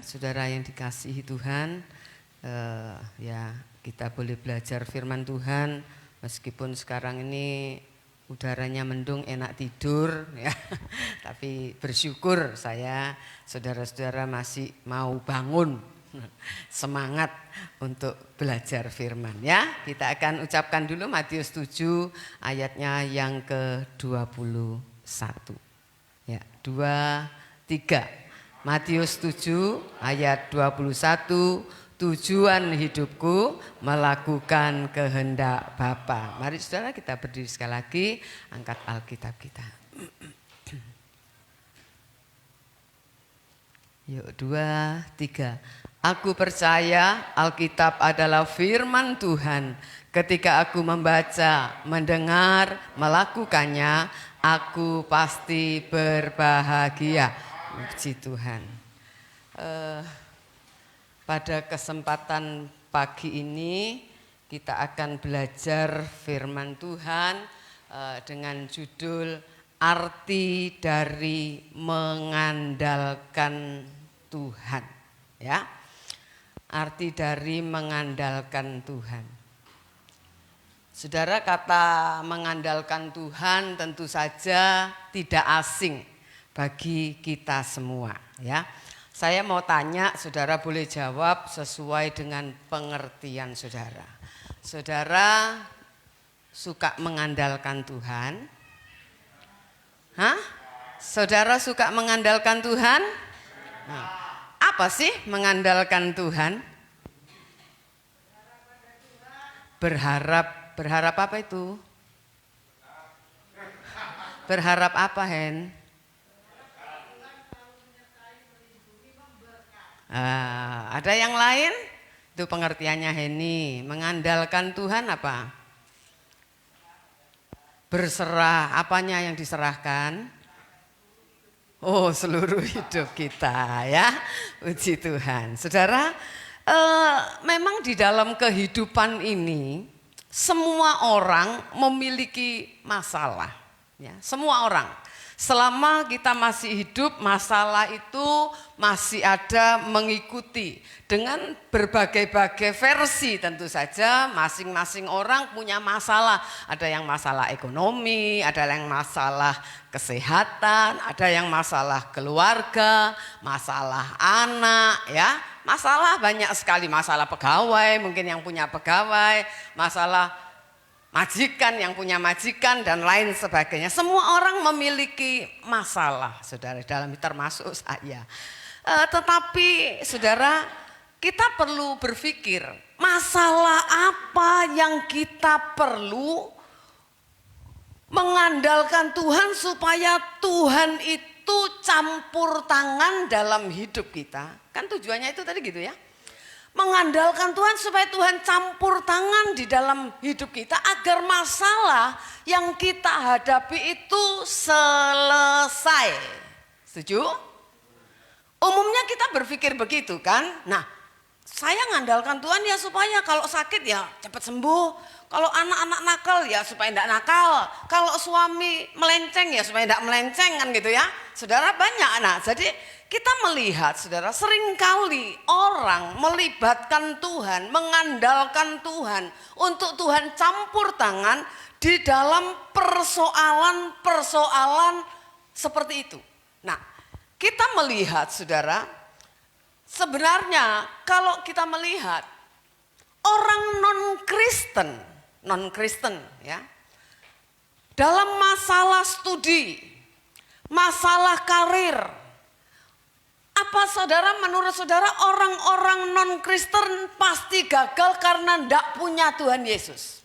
Saudara yang dikasihi Tuhan, ya kita boleh belajar firman Tuhan meskipun sekarang ini udaranya mendung, enak tidur ya. Tapi bersyukur saya, saudara-saudara masih mau bangun, semangat untuk belajar firman ya. Kita akan ucapkan dulu Matius 7 ayatnya yang ke-21. Ya, 2, 3. Matius 7 ayat 21, tujuan hidupku melakukan kehendak Bapa. Mari saudara kita berdiri sekali lagi, angkat Alkitab kita. Yuk 2, 3. Aku percaya Alkitab adalah firman Tuhan. Ketika aku membaca, mendengar, melakukannya, aku pasti berbahagia. Puji Tuhan. Pada kesempatan pagi ini kita akan belajar firman Tuhan dengan judul arti dari mengandalkan Tuhan. Ya, arti dari mengandalkan Tuhan. Saudara, kata mengandalkan Tuhan tentu saja tidak asing bagi kita semua ya. Saya mau tanya, saudara boleh jawab sesuai dengan pengertian saudara. Saudara suka mengandalkan Tuhan? Hah? Saudara suka mengandalkan Tuhan? Nah, apa sih mengandalkan Tuhan? Berharap apa itu? Berharap apa, Hen? Ada yang lain? Itu pengertiannya Heni. Mengandalkan Tuhan apa? Berserah. Apanya yang diserahkan? Oh, seluruh hidup kita ya. Puji Tuhan. Saudara, memang di dalam kehidupan ini semua orang memiliki masalah ya. Semua orang. Selama kita masih hidup, masalah itu masih ada mengikuti dengan berbagai-bagai versi. Tentu saja masing-masing orang punya masalah. Ada yang masalah ekonomi, ada yang masalah kesehatan, ada yang masalah keluarga, masalah anak ya. Masalah banyak sekali, masalah pegawai, mungkin yang punya pegawai, masalah majikan yang punya majikan dan lain sebagainya. Semua orang memiliki masalah, saudara, dalam termasuk saya. Tetapi saudara, kita perlu berpikir masalah apa yang kita perlu mengandalkan Tuhan supaya Tuhan itu campur tangan dalam hidup kita. Kan tujuannya itu tadi gitu ya. Mengandalkan Tuhan supaya Tuhan campur tangan di dalam hidup kita agar masalah yang kita hadapi itu selesai. Setuju? Umumnya kita berpikir begitu kan? Nah, saya mengandalkan Tuhan ya supaya kalau sakit ya cepat sembuh. Kalau anak-anak nakal ya supaya tidak nakal. Kalau suami melenceng ya supaya tidak melenceng kan gitu ya. Saudara, banyak anak. Jadi kita melihat, saudara, seringkali orang melibatkan Tuhan, mengandalkan Tuhan untuk Tuhan campur tangan di dalam persoalan-persoalan seperti itu. Nah, kita melihat, saudara, sebenarnya kalau kita melihat orang non-Kristen ya, dalam masalah studi, masalah karir, apa saudara, menurut saudara orang-orang non-Kristen pasti gagal karena tidak punya Tuhan Yesus?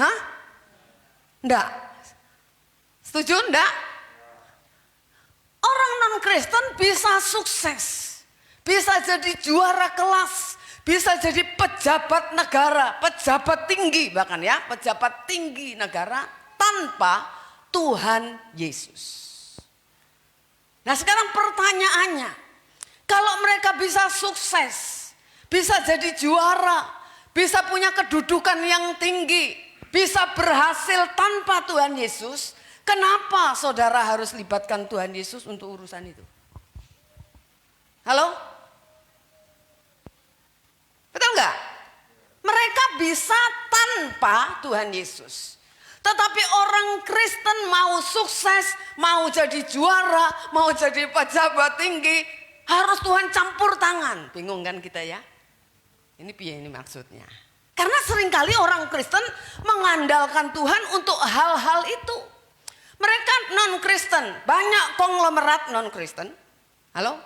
Hah? Enggak? Setuju enggak? Orang non-Kristen bisa sukses, bisa jadi juara kelas, bisa jadi pejabat negara, pejabat tinggi bahkan ya, pejabat tinggi negara tanpa Tuhan Yesus. Nah, sekarang pertanyaannya, kalau mereka bisa sukses, bisa jadi juara, bisa punya kedudukan yang tinggi, bisa berhasil tanpa Tuhan Yesus, kenapa saudara harus libatkan Tuhan Yesus untuk urusan itu? tanpa Tuhan Yesus. Tetapi orang Kristen mau sukses, mau jadi juara, mau jadi pejabat tinggi, harus Tuhan campur tangan. Bingung kan kita ya? Ini piye ini maksudnya? Karena seringkali orang Kristen mengandalkan Tuhan untuk hal-hal itu. Mereka non-Kristen, banyak konglomerat non-Kristen. Halo?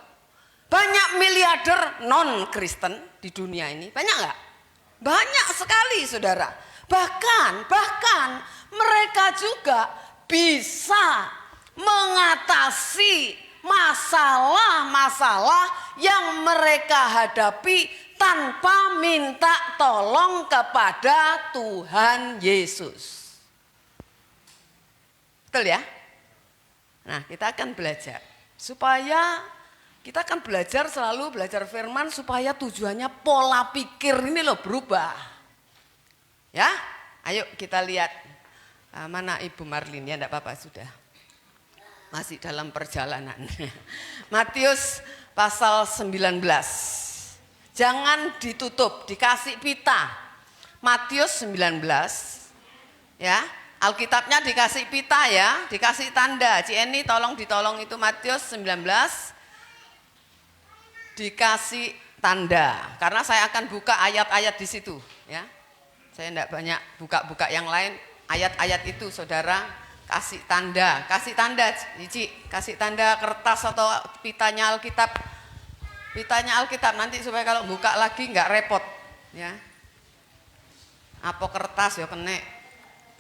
Banyak miliarder non-Kristen di dunia ini. Banyak nggak? Banyak sekali saudara. Bahkan mereka juga bisa mengatasi masalah-masalah yang mereka hadapi tanpa minta tolong kepada Tuhan Yesus. Betul ya? Nah, kita akan belajar supaya kita akan selalu belajar firman supaya tujuannya pola pikir ini loh berubah. Ya, ayo kita lihat mana Ibu Marlin ya, enggak apa-apa sudah. Masih dalam perjalanan. Matius pasal 19. Jangan ditutup, dikasih pita. Matius 19. Ya, Alkitabnya dikasih pita ya, dikasih tanda. Cieni tolong ditolong itu Matius 19. Dikasih tanda. Karena saya akan buka ayat-ayat di situ ya. Saya enggak banyak buka-buka yang lain. Ayat-ayat itu saudara kasih tanda, Cici, kasih tanda kertas atau pitanya Alkitab. Pitanya Alkitab nanti supaya kalau buka lagi nggak repot, ya. Apa kertas ya kena.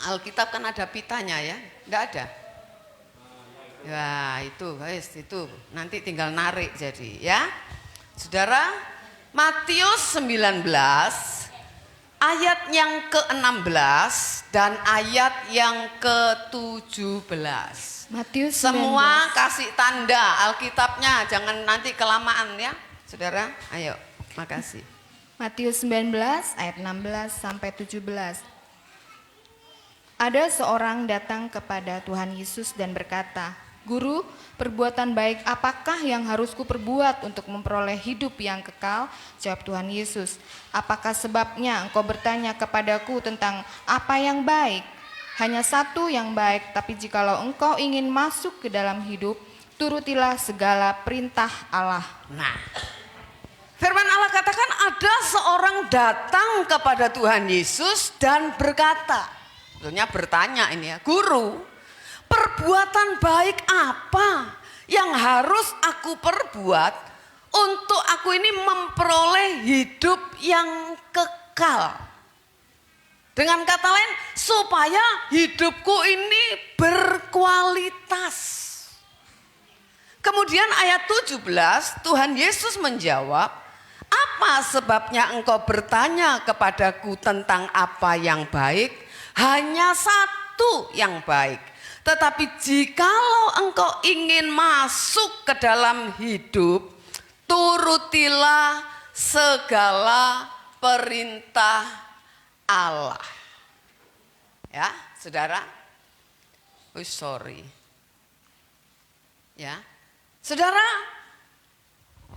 Alkitab kan ada pitanya ya, nggak ada. Ya itu, guys, itu nanti tinggal narik jadi, ya. Saudara, Matius 19 ayat yang ke-16 dan ayat yang ke-17. Matius 19. Semua kasih tanda Alkitabnya, jangan nanti kelamaan ya. Saudara, ayo, makasih. Matius 19 ayat 16 sampai 17. Ada seorang datang kepada Tuhan Yesus dan berkata, "Guru, perbuatan baik apakah yang harus kuperbuat untuk memperoleh hidup yang kekal?" Jawab Tuhan Yesus, "Apakah sebabnya engkau bertanya kepadaku tentang apa yang baik? Hanya satu yang baik, tapi jikalau engkau ingin masuk ke dalam hidup, turutilah segala perintah Allah." Nah, firman Allah katakan ada seorang datang kepada Tuhan Yesus dan berkata, tentunya bertanya ini ya, "Guru, perbuatan baik apa yang harus aku perbuat untuk aku ini memperoleh hidup yang kekal?" Dengan kata lain, supaya hidupku ini berkualitas. Kemudian ayat 17, Tuhan Yesus menjawab, "Apa sebabnya engkau bertanya kepadaku tentang apa yang baik? Hanya satu yang baik. Tetapi jikalau engkau ingin masuk ke dalam hidup, turutilah segala perintah Allah." Ya, saudara. Oh, sorry. Ya. Saudara,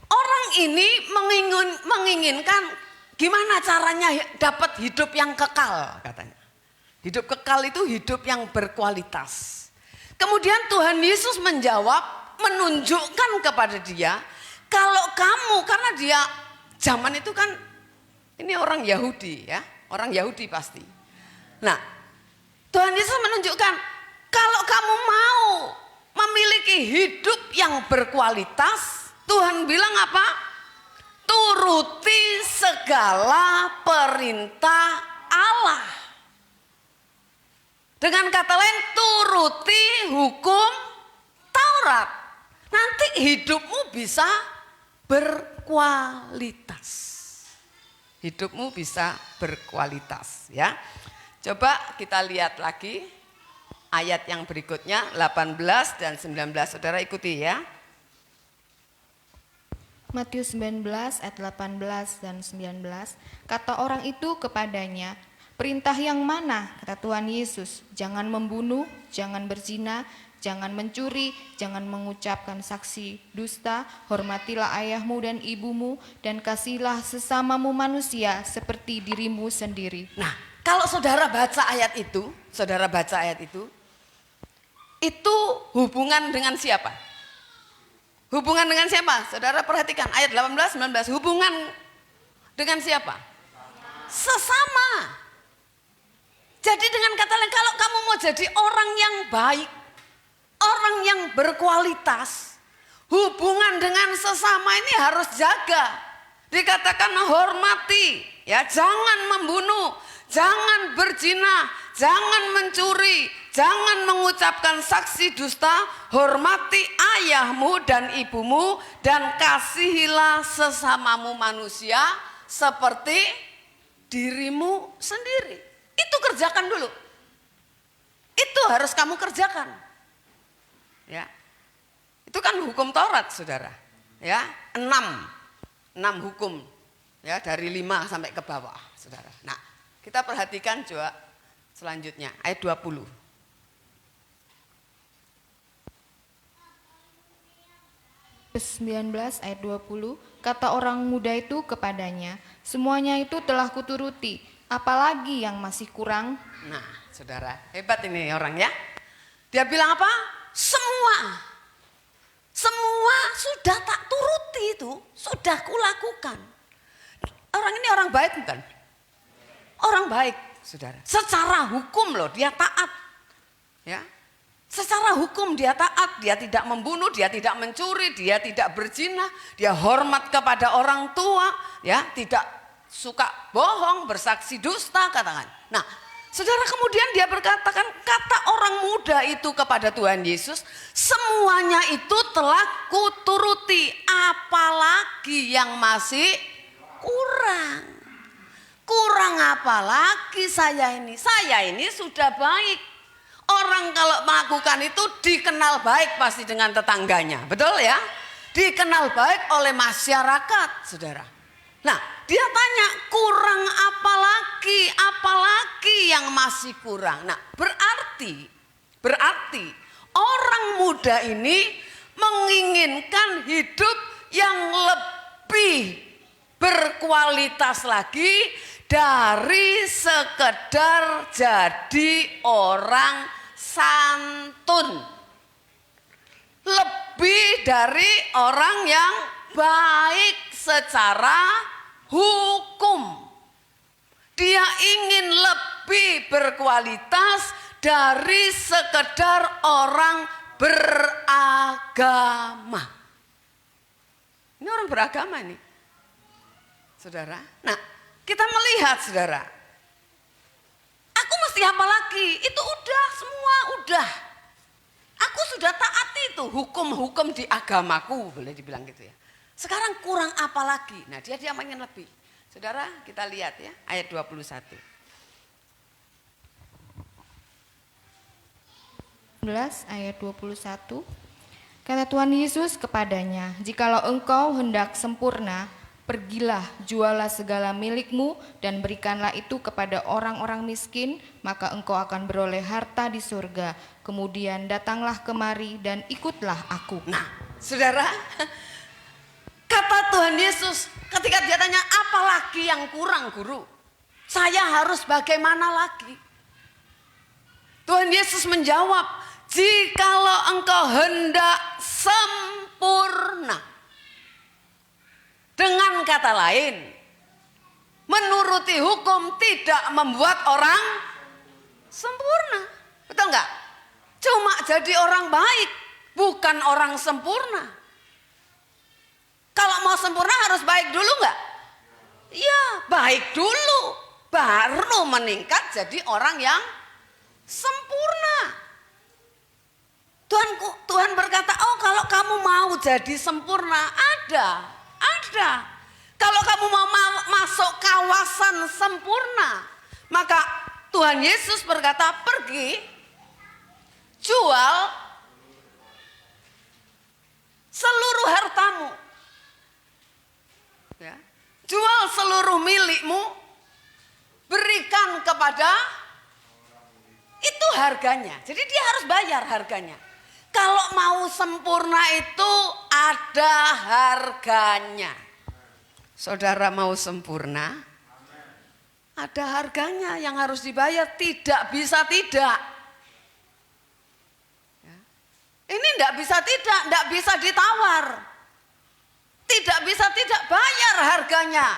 orang ini menginginkan gimana caranya dapat hidup yang kekal katanya. Hidup kekal itu hidup yang berkualitas. Kemudian Tuhan Yesus menjawab, menunjukkan kepada dia, kalau kamu, karena dia zaman itu kan ini orang Yahudi ya, orang Yahudi pasti. Nah, Tuhan Yesus menunjukkan kalau kamu mau memiliki hidup yang berkualitas, Tuhan bilang apa? Turuti segala perintah Allah. Dengan kata lain, turuti hukum Taurat. Nanti hidupmu bisa berkualitas. Hidupmu bisa berkualitas ya. Coba kita lihat lagi ayat yang berikutnya 18 dan 19. Saudara ikuti ya. Matius 19 ayat 18 dan 19. Kata orang itu kepadanya, "Perintah yang mana?" Kata Tuhan Yesus, "Jangan membunuh, jangan berzina, jangan mencuri, jangan mengucapkan saksi dusta, hormatilah ayahmu dan ibumu, dan kasihilah sesamamu manusia seperti dirimu sendiri." Nah, Kalau saudara baca ayat itu, itu hubungan dengan siapa? Hubungan dengan siapa? Saudara perhatikan ayat 18, 19, hubungan dengan siapa? Sesama. Jadi dengan kata lain, kalau kamu mau jadi orang yang baik, orang yang berkualitas, hubungan dengan sesama ini harus jaga. Dikatakan hormati, ya, jangan membunuh, jangan berzina, jangan mencuri, jangan mengucapkan saksi dusta, hormati ayahmu dan ibumu, dan kasihilah sesamamu manusia seperti dirimu sendiri. Itu kerjakan dulu. Itu harus kamu kerjakan. Ya. Itu kan hukum Taurat, Saudara. Ya, 6 hukum. Ya, dari 5 sampai ke bawah, Saudara. Nah, kita perhatikan juga selanjutnya ayat 20. Ayat 19 ayat 20, kata orang muda itu kepadanya, semuanya itu telah kuturuti, apalagi yang masih kurang? Nah, Saudara, hebat ini orang ya. Dia bilang apa? Semua sudah tak turuti itu, sudah kulakukan. Orang ini orang baik bukan? Orang baik, Saudara. Secara hukum loh, dia taat. Ya. Secara hukum dia taat, dia tidak membunuh, dia tidak mencuri, dia tidak berzina, dia hormat kepada orang tua, ya, tidak suka bohong, bersaksi dusta, katakan. Nah, Saudara, kemudian dia berkatakan, kata orang muda itu kepada Tuhan Yesus, semuanya itu telah kuturuti, apalagi yang masih kurang. Kurang apa lagi saya ini? Saya ini sudah baik. Orang kalau melakukan itu dikenal baik pasti dengan tetangganya, betul ya? Dikenal baik oleh masyarakat, Saudara. Nah, dia tanya, kurang apa lagi yang masih kurang. Nah, berarti orang muda ini menginginkan hidup yang lebih berkualitas lagi dari sekedar jadi orang santun. Lebih dari orang yang baik secara hukum. Dia ingin lebih berkualitas dari sekedar orang beragama. Ini orang beragama nih, Saudara. Nah, kita melihat, Saudara, aku mesti apa lagi? Itu udah, semua udah. Aku sudah taati itu hukum-hukum di agamaku, boleh dibilang gitu ya. Sekarang kurang apa lagi? Nah, dia ingin lebih. Saudara, kita lihat ya, ayat 21. 11 ayat 21. Kata Tuhan Yesus kepadanya, jikalau engkau hendak sempurna, pergilah, jualah segala milikmu dan berikanlah itu kepada orang-orang miskin, maka engkau akan beroleh harta di surga. Kemudian datanglah kemari dan ikutlah aku. Nah, Saudara, kata Tuhan Yesus ketika dia tanya, apalagi yang kurang, Guru? Saya harus bagaimana lagi? Tuhan Yesus menjawab, jikalau engkau hendak sempurna. Dengan kata lain, menuruti hukum tidak membuat orang sempurna. Betul enggak? Cuma jadi orang baik, bukan orang sempurna. Kalau mau sempurna harus baik dulu enggak? Iya, baik dulu. Baru meningkat jadi orang yang sempurna. Tuhan berkata, oh kalau kamu mau jadi sempurna, ada. Kalau kamu mau masuk kawasan sempurna, maka Tuhan Yesus berkata, pergi, jual seluruh hartamu, ya. Jual seluruh milikmu, berikan kepada, itu harganya. Jadi dia harus bayar harganya. Kalau mau sempurna itu ada harganya. Saudara mau sempurna? Ada harganya yang harus dibayar, tidak bisa tidak. Ya. Ini tidak bisa ditawar. Tidak bisa tidak, bayar harganya.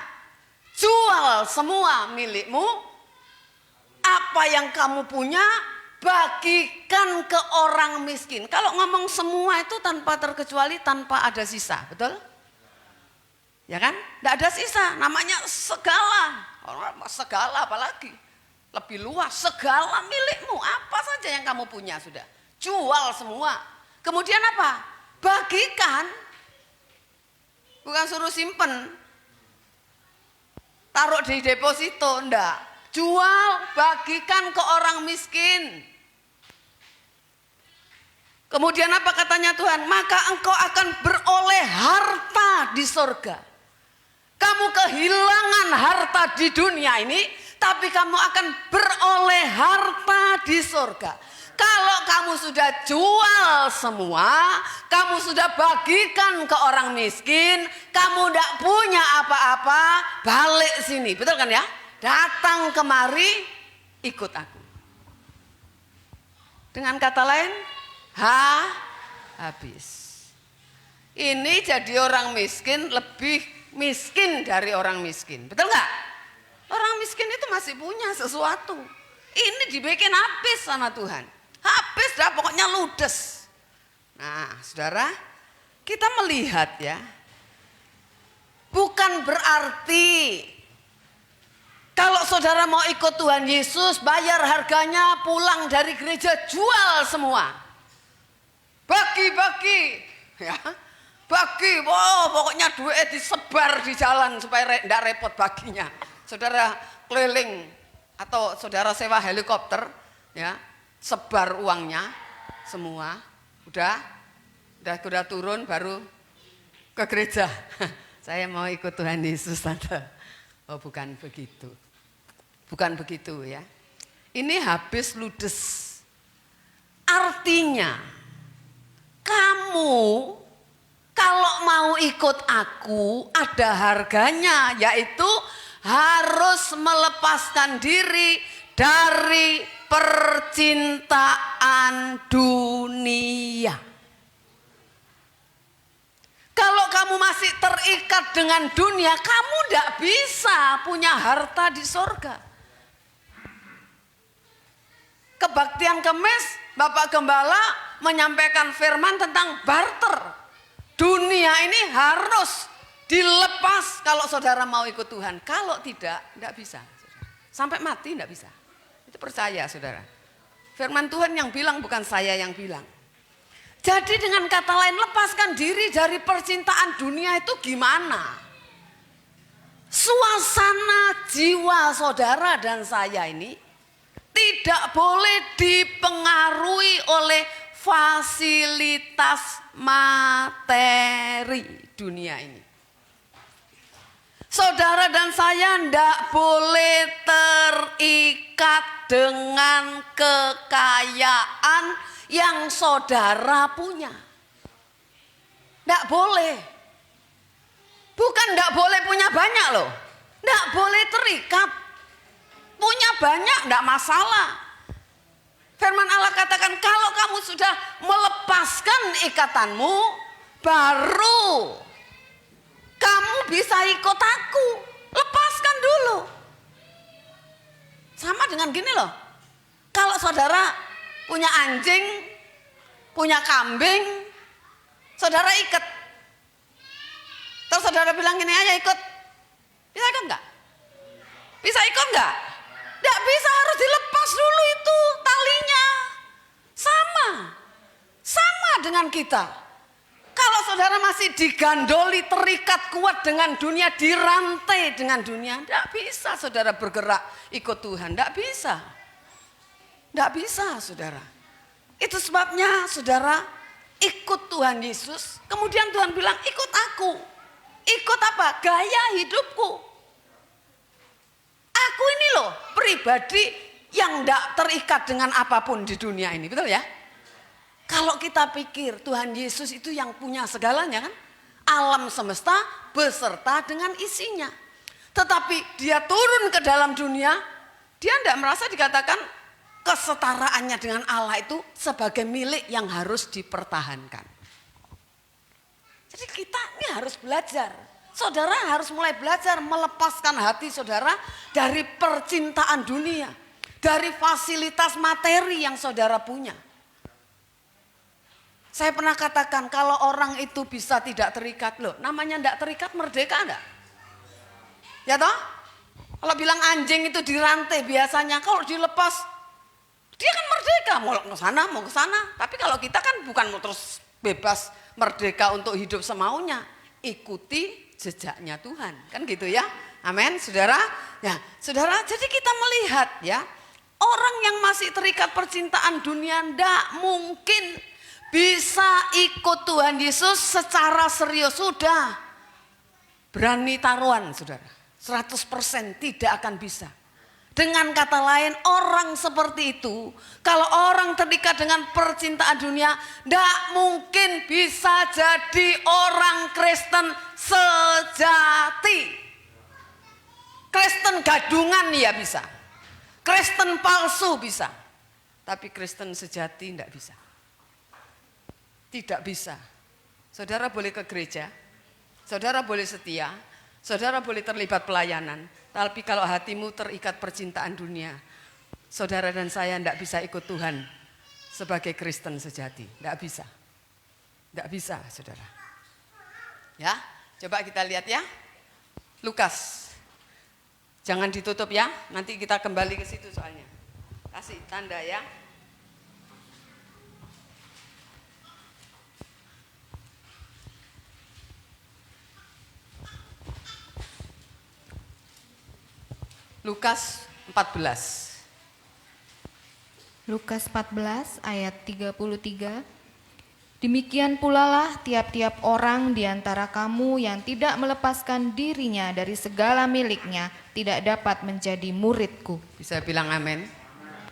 Jual semua milikmu. Apa yang kamu punya, bagikan ke orang miskin. Kalau ngomong semua itu tanpa terkecuali, tanpa ada sisa, betul? Ya kan? Tidak ada sisa, namanya segala. Segala apalagi, lebih luas, segala milikmu, apa saja yang kamu punya sudah. Jual semua. Kemudian apa? Bagikan. Bukan suruh simpen. Taruh di deposito, enggak. Jual, bagikan ke orang miskin. Kemudian apa katanya Tuhan? Maka engkau akan beroleh harta di surga. Kamu kehilangan harta di dunia ini, tapi kamu akan beroleh harta di surga. Kalau kamu sudah jual semua, kamu sudah bagikan ke orang miskin, kamu tidak punya apa-apa, balik sini, betul kan ya? Datang kemari, ikut aku. Dengan kata lain, habis. Ini jadi orang miskin lebih miskin dari orang miskin, betul nggak? Orang miskin itu masih punya sesuatu. Ini dibikin habis sama Tuhan. Habis dah, pokoknya ludes. Nah, saudara, kita melihat ya, bukan berarti kalau saudara mau ikut Tuhan Yesus, bayar harganya, pulang dari gereja, jual semua. Bagi-bagi, ya. Bagi, pokoknya duit disebar di jalan supaya tidak repot baginya. Saudara keliling atau saudara sewa helikopter, ya, sebar uangnya semua. Udah turun baru ke gereja. Saya mau ikut Tuhan Yesus, Tante. Oh, bukan begitu. Bukan begitu ya. Ini habis ludes. Artinya kamu kalau mau ikut aku ada harganya, yaitu harus melepaskan diri dari percintaan dunia. Kalau kamu masih terikat dengan dunia, kamu tidak bisa punya harta di sorga. Kebaktian Kemis, Bapak Gembala menyampaikan firman tentang barter. Dunia ini harus dilepas kalau saudara mau ikut Tuhan. Kalau tidak bisa. Sampai mati tidak bisa. Itu percaya saudara. Firman Tuhan yang bilang, bukan saya yang bilang. Jadi dengan kata lain, lepaskan diri dari percintaan dunia itu gimana? Suasana jiwa saudara dan saya ini tidak boleh dipengaruhi oleh fasilitas materi dunia ini. Saudara dan saya tidak boleh terikat dengan kekayaan yang saudara punya. Tidak boleh. Bukan tidak boleh punya banyak loh. Tidak boleh terikat. Punya banyak tidak masalah. Firman Allah katakan kalau kamu sudah melepaskan ikatanmu, baru kamu bisa ikut aku. Lepaskan dulu. Sama dengan gini loh. Kalau saudara punya anjing, punya kambing, saudara ikat. Terus saudara bilang gini aja ikut. Bisa ikut enggak? Bisa ikut enggak? Enggak bisa, harus dilepas dulu itu talinya. Sama dengan kita. Kalau saudara masih digandoli, terikat kuat dengan dunia, dirantai dengan dunia, enggak bisa saudara bergerak ikut Tuhan, enggak bisa. Enggak bisa saudara. Itu sebabnya saudara ikut Tuhan Yesus, kemudian Tuhan bilang ikut aku. Ikut apa? Gaya hidupku. Aku ini loh pribadi yang enggak terikat dengan apapun di dunia ini, betul ya? Kalau kita pikir Tuhan Yesus itu yang punya segalanya kan? Alam semesta beserta dengan isinya. Tetapi dia turun ke dalam dunia, dia tidak merasa dikatakan kesetaraannya dengan Allah itu sebagai milik yang harus dipertahankan. Jadi kita ini harus belajar. Saudara harus mulai belajar melepaskan hati saudara dari percintaan dunia. Dari fasilitas materi yang saudara punya. Saya pernah katakan kalau orang itu bisa tidak terikat, loh namanya tidak terikat merdeka enggak? Ya toh? Kalau bilang anjing itu dirantai biasanya, kalau dilepas dia kan merdeka, mau ke sana, mau ke sana. Tapi kalau kita kan bukan mau terus bebas merdeka untuk hidup semaunya. Ikuti jejaknya Tuhan, kan gitu ya. Amin, saudara. Ya, saudara, jadi kita melihat ya, orang yang masih terikat percintaan dunia ndak mungkin bisa ikut Tuhan Yesus secara serius. Sudah berani taruhan saudara, 100% tidak akan bisa. Dengan kata lain, orang seperti itu, kalau orang terikat dengan percintaan dunia, tidak mungkin bisa jadi orang Kristen sejati. Kristen gadungan ya bisa, Kristen palsu bisa, tapi Kristen sejati tidak bisa. Tidak bisa. Saudara boleh ke gereja, saudara boleh setia, saudara boleh terlibat pelayanan, tapi kalau hatimu terikat percintaan dunia, saudara dan saya tidak bisa ikut Tuhan sebagai Kristen sejati. Tidak bisa. Tidak bisa, saudara. Ya, coba kita lihat ya. Lukas. Jangan ditutup ya, nanti kita kembali ke situ soalnya. Kasih tanda ya. Lukas 14. Lukas 14 ayat 33. Demikian pula lah tiap-tiap orang di antara kamu yang tidak melepaskan dirinya dari segala miliknya tidak dapat menjadi muridku. Bisa bilang amin?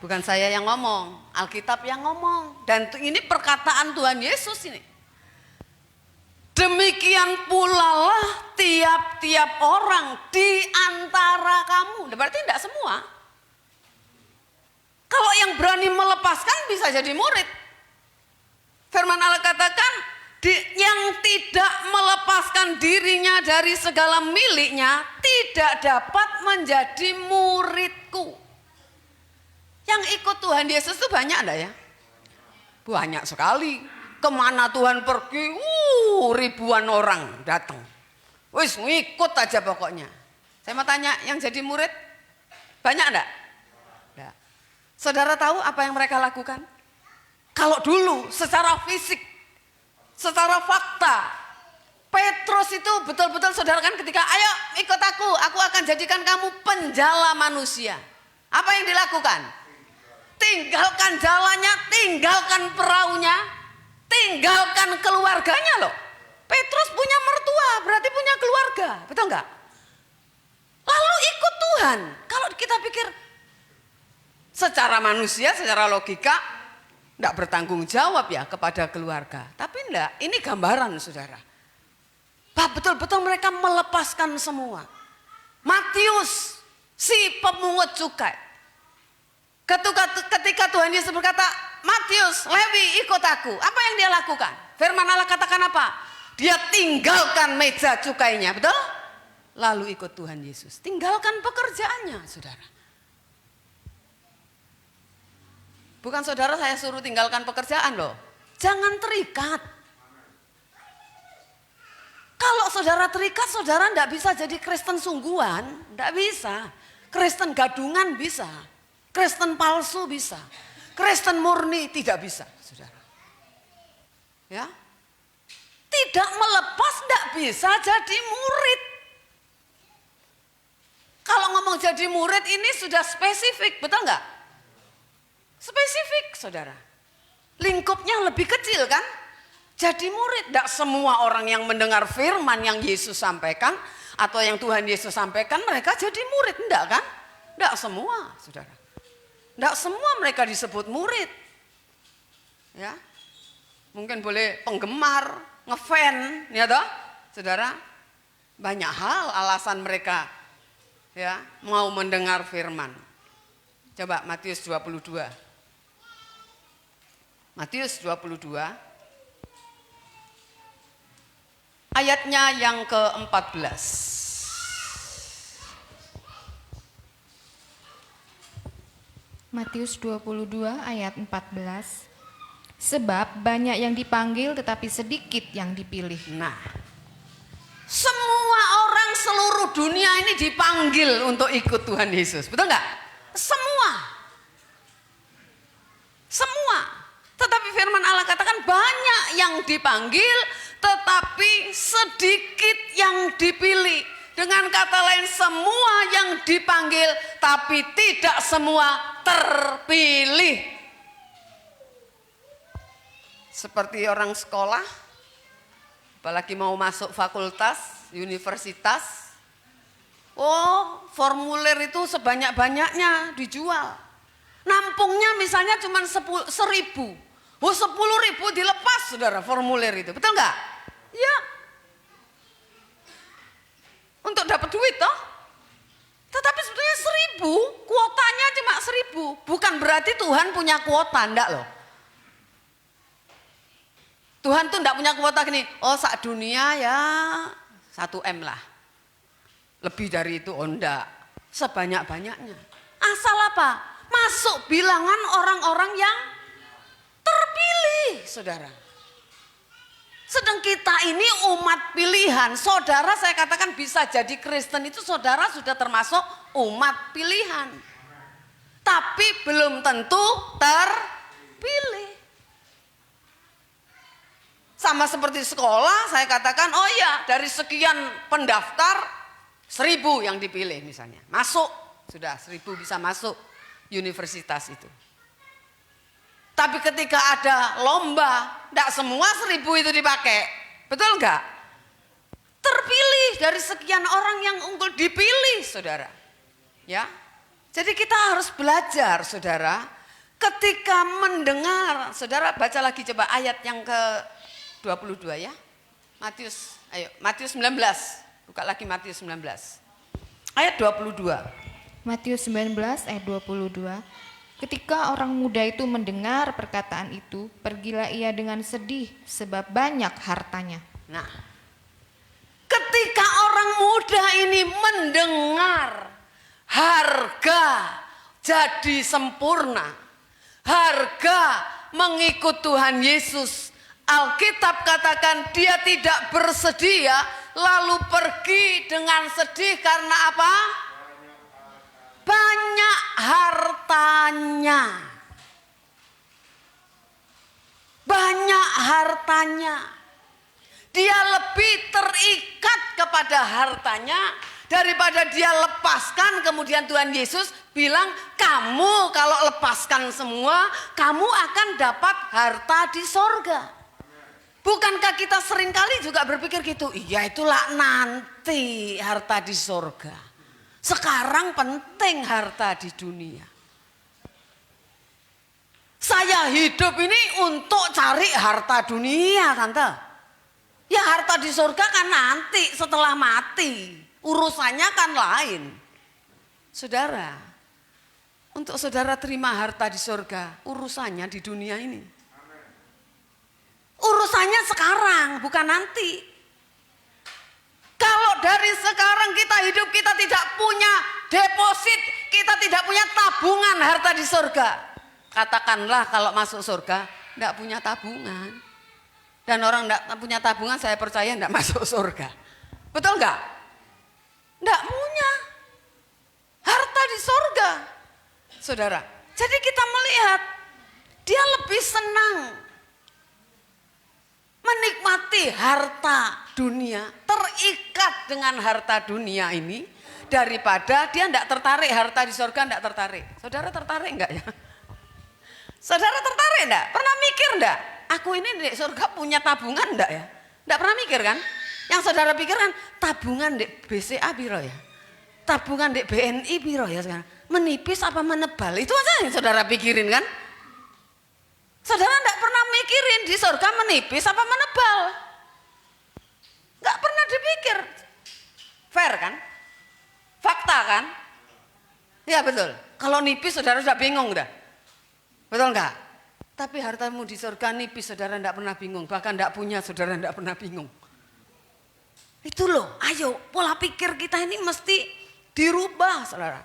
Bukan saya yang ngomong, Alkitab yang ngomong. Dan ini perkataan Tuhan Yesus ini. Demikian pula lah tiap-tiap orang di antara kamu. Berarti tidak semua. Kalau yang berani melepaskan bisa jadi murid. Firman Allah katakan, yang tidak melepaskan dirinya dari segala miliknya tidak dapat menjadi muridku. Yang ikut Tuhan Yesus itu banyak enggak ya? Banyak sekali. Kemana Tuhan pergi, ribuan orang datang. Wis ngikut aja pokoknya. Saya mau tanya, yang jadi murid banyak enggak? Enggak. Saudara tahu apa yang mereka lakukan? Kalau dulu secara fisik, secara fakta, Petrus itu betul-betul saudara kan ketika, ayo ikut aku akan jadikan kamu penjala manusia. Apa yang dilakukan? Tinggalkan jalannya, tinggalkan perahunya, tinggalkan keluarganya loh. Petrus punya mertua, berarti punya keluarga, betul enggak? Lalu ikut Tuhan. Kalau kita pikir secara manusia, secara logika, enggak bertanggung jawab ya kepada keluarga. Tapi enggak, ini gambaran saudara. Betul-betul mereka melepaskan semua. Matius, si pemungut cukai. Ketika Tuhan Yesus berkata, Matius, Lewi ikut aku. Apa yang dia lakukan? Firman Allah katakan apa? Dia tinggalkan meja cukainya, betul? Lalu ikut Tuhan Yesus. Tinggalkan pekerjaannya, saudara. Bukan saudara saya suruh tinggalkan pekerjaan loh. Jangan terikat. Kalau saudara terikat, saudara tidak bisa jadi Kristen sungguhan. Tidak bisa. Kristen gadungan bisa. Kristen palsu bisa. Kristen murni tidak bisa, saudara. Ya, tidak melepas tidak bisa jadi murid. Kalau ngomong jadi murid ini sudah spesifik, betul nggak? Spesifik, saudara. Lingkupnya lebih kecil kan? Jadi murid, tidak semua orang yang mendengar firman yang Yesus sampaikan atau yang Tuhan Yesus sampaikan mereka jadi murid, enggak kan? Enggak semua, saudara. Enggak semua mereka disebut murid. Ya. Mungkin boleh penggemar, ngefan, ya toh? Saudara, banyak hal alasan mereka ya, mau mendengar firman. Coba Matius 22. Matius 22 ayatnya yang ke-14. Matius 22 ayat 14. Sebab banyak yang dipanggil tetapi sedikit yang dipilih. Nah, semua orang seluruh dunia ini dipanggil untuk ikut Tuhan Yesus. Betul nggak? Semua. Semua. Tetapi firman Allah katakan banyak yang dipanggil tetapi sedikit yang dipilih. Dengan kata lain, semua yang dipanggil tapi tidak semua terpilih. Seperti orang sekolah, apalagi mau masuk fakultas, universitas, oh formulir itu sebanyak-banyaknya dijual. Nampungnya misalnya cuma 1.000. Oh 10.000 dilepas saudara formulir itu, betul nggak? Ya. Untuk dapat duit toh. Tetapi sebetulnya 1.000, kuotanya cuma 1.000. Bukan berarti Tuhan punya kuota, enggak loh. Tuhan tuh enggak punya kuota gini, oh sak dunia ya 1 M lah. Lebih dari itu, oh enggak. Sebanyak-banyaknya. Asal apa? Masuk bilangan orang-orang yang terpilih, saudara. Sedang kita ini umat pilihan. Saudara saya katakan bisa jadi Kristen itu saudara sudah termasuk umat pilihan. Tapi belum tentu terpilih. Sama seperti sekolah saya katakan oh iya dari sekian pendaftar 1.000 yang dipilih misalnya. Masuk, sudah 1.000 bisa masuk universitas itu. Tapi ketika ada lomba, tidak semua 1.000 itu dipakai. Betul enggak? Terpilih dari sekian orang yang unggul dipilih, saudara. Ya. Jadi kita harus belajar, saudara. Ketika mendengar, saudara baca lagi coba ayat yang ke-22 ya. Matius, ayo Matius 19. Buka lagi Matius 19. Ayat 22. Matius 19 ayat 22. Ketika orang muda itu mendengar perkataan itu, pergilah ia dengan sedih sebab banyak hartanya. Nah, ketika orang muda ini mendengar harga jadi sempurna, harga mengikut Tuhan Yesus, Alkitab katakan dia tidak bersedia lalu pergi dengan sedih karena apa? Banyak hartanya. Banyak hartanya. Dia lebih terikat kepada hartanya daripada dia lepaskan. Kemudian Tuhan Yesus bilang, kamu kalau lepaskan semua, kamu akan dapat harta di sorga. Bukankah kita seringkali juga berpikir gitu? Iya itulah nanti harta di sorga. Sekarang penting harta di dunia. Saya hidup ini untuk cari harta dunia, tante. Ya harta di surga kan nanti setelah mati. Urusannya kan lain. Saudara, untuk saudara terima harta di surga, urusannya di dunia ini. Urusannya sekarang, bukan nanti. Kalau dari sekarang kita hidup, kita tidak punya deposit, kita tidak punya tabungan harta di surga. Katakanlah kalau masuk surga, tidak punya tabungan. Dan orang tidak punya tabungan, saya percaya tidak masuk surga. Betul nggak? Tidak punya harta di surga. Saudara, jadi kita melihat, dia lebih senang menikmati harta dunia, terikat dengan harta dunia ini daripada dia tidak tertarik harta di surga, tidak tertarik. Saudara tertarik enggak ya? Saudara tertarik enggak? Pernah mikir enggak? Aku ini di surga punya tabungan enggak ya? Enggak pernah mikir kan? Yang saudara pikirkan tabungan di BCA biro ya? Tabungan di BNI biro ya sekarang? Menipis apa menebal? Itu aja yang saudara pikirin kan? Saudara enggak pernah mikirin di surga menipis apa menebal. Enggak pernah dipikir. Fair kan? Fakta rata kan? Ya betul. Kalau nipis saudara sudah bingung dah. Betul enggak? Tapi hartamu di surga nipis saudara enggak pernah bingung. Bahkan enggak punya saudara enggak pernah bingung. Itu loh, ayo pola pikir kita ini mesti dirubah saudara.